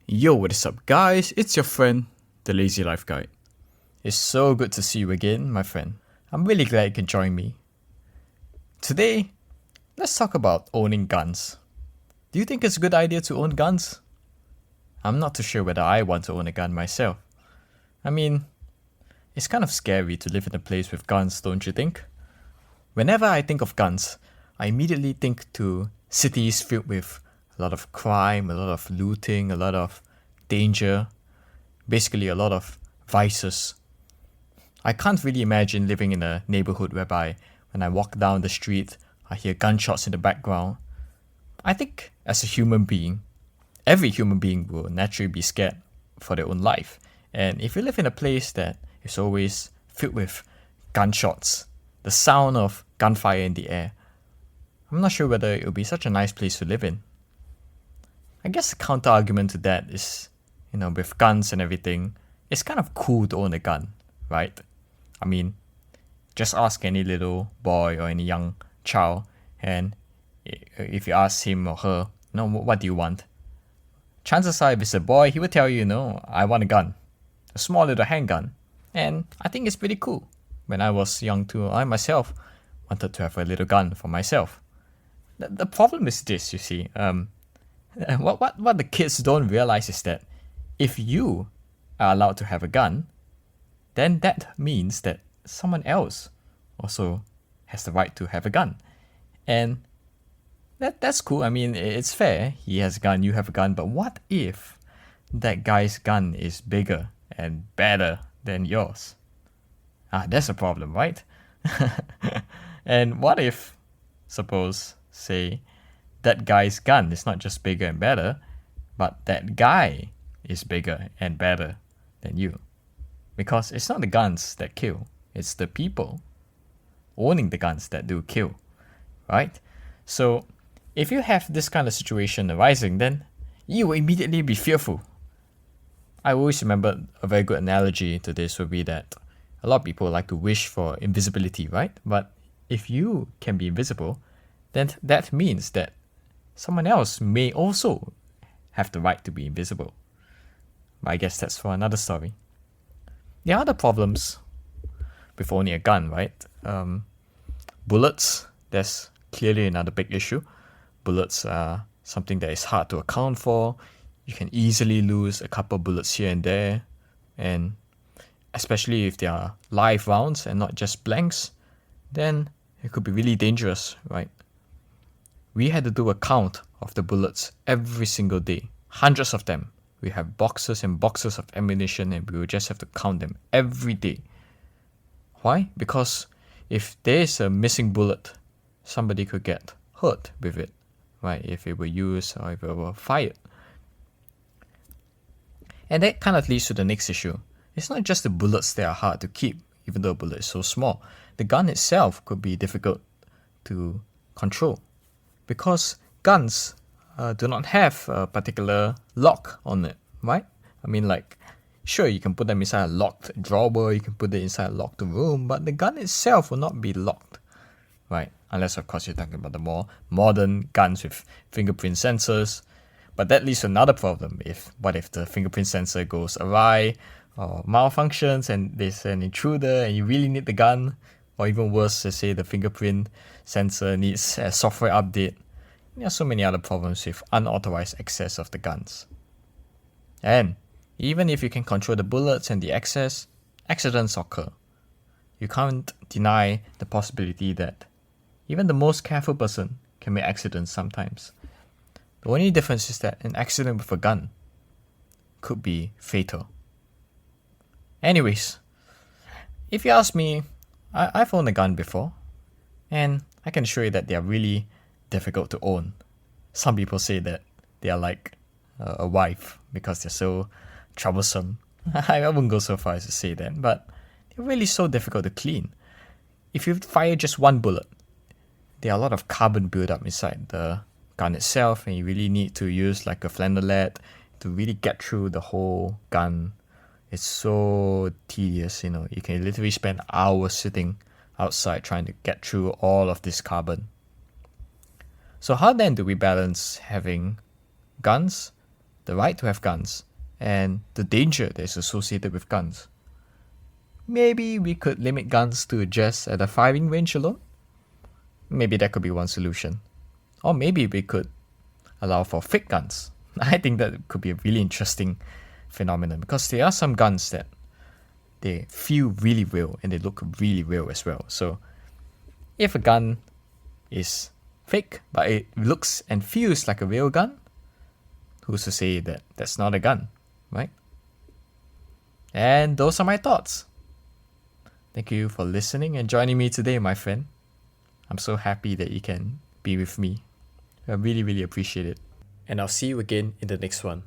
Yo, what is up, guys? It's your friend, the Lazy Life Guide. It's so good to see you again, my friend. I'm really glad you can join me. Today, let's talk about owning guns. Do you think it's a good idea to own guns? I'm not too sure whether I want to own a gun myself. I mean, it's kind of scary to live in a place with guns, don't you think? Whenever I think of guns, I immediately think to cities filled with a lot of crime, a lot of looting, a lot of danger, basically a lot of vices. I can't really imagine living in a neighborhood whereby when I walk down the street, I hear gunshots in the background. I think as a human being, every human being will naturally be scared for their own life. And if you live in a place that is always filled with gunshots, the sound of gunfire in the air, I'm not sure whether it will be such a nice place to live in. I guess the counter argument to that is, with guns and everything, it's kind of cool to own a gun, right? I mean, just ask any little boy or any young child, and if you ask him or her, what do you want? Chances are, if it's a boy, he will tell you, I want a gun, a small little handgun, and I think it's pretty cool. When I was young too, I myself wanted to have a little gun for myself. The problem is this, you see. What the kids don't realize is that if you are allowed to have a gun, then that means that someone else also has the right to have a gun. And that's cool. I mean, it's fair. He has a gun, you have a gun. But what if that guy's gun is bigger and better than yours? That's a problem, right? And what if, say, that guy's gun is not just bigger and better, but that guy is bigger and better than you? Because it's not the guns that kill, it's the people owning the guns that do kill, right? So if you have this kind of situation arising, then you will immediately be fearful. I always remember a very good analogy to this would be that a lot of people like to wish for invisibility, right? But if you can be invisible, then that means that someone else may also have the right to be invisible. But I guess that's for another story. There are other problems with owning a gun, right? Bullets, that's clearly another big issue. Bullets are something that is hard to account for. You can easily lose a couple bullets here and there. And especially if they are live rounds and not just blanks, then it could be really dangerous, right? We had to do a count of the bullets every single day. Hundreds of them. We have boxes and boxes of ammunition and we will just have to count them every day. Why? Because if there is a missing bullet, somebody could get hurt with it, right? If it were used or if it were fired. And that kind of leads to the next issue. It's not just the bullets that are hard to keep, even though a bullet is so small. The gun itself could be difficult to control, because guns do not have a particular lock on it, right? I mean, sure, you can put them inside a locked drawer, you can put it inside a locked room, but the gun itself will not be locked, right? Unless, of course, you're talking about the more modern guns with fingerprint sensors. But that leads to another problem. What if the fingerprint sensor goes awry or malfunctions and there's an intruder and you really need the gun? Or even worse, let's say the fingerprint sensor needs a software update. There are so many other problems with unauthorized access of the guns. And even if you can control the bullets and the access, accidents occur. You can't deny the possibility that even the most careful person can make accidents sometimes. The only difference is that an accident with a gun could be fatal. Anyways, if you ask me, I've owned a gun before, and I can assure you that they are really difficult to own. Some people say that they are like a wife because they're so troublesome. I wouldn't go so far as to say that, but they're really so difficult to clean. If you fire just one bullet, there are a lot of carbon buildup inside the gun itself, and you really need to use like a flannelette to really get through the whole gun. It's so tedious, you can literally spend hours sitting outside trying to get through all of this carbon. So how then do we balance having guns the right to have guns, and the danger that is associated with guns. Maybe we could limit guns to just at the firing range alone? Maybe that could be one solution. Or maybe we could allow for fake guns. I think that could be a really interesting phenomenon, because there are some guns that they feel really real and they look really real as well. So if a gun is fake but it looks and feels like a real gun, who's to say that that's not a gun, right? And those are my thoughts. Thank you for listening and joining me today, my friend. I'm so happy that you can be with me. I really, really appreciate it. And I'll see you again in the next one.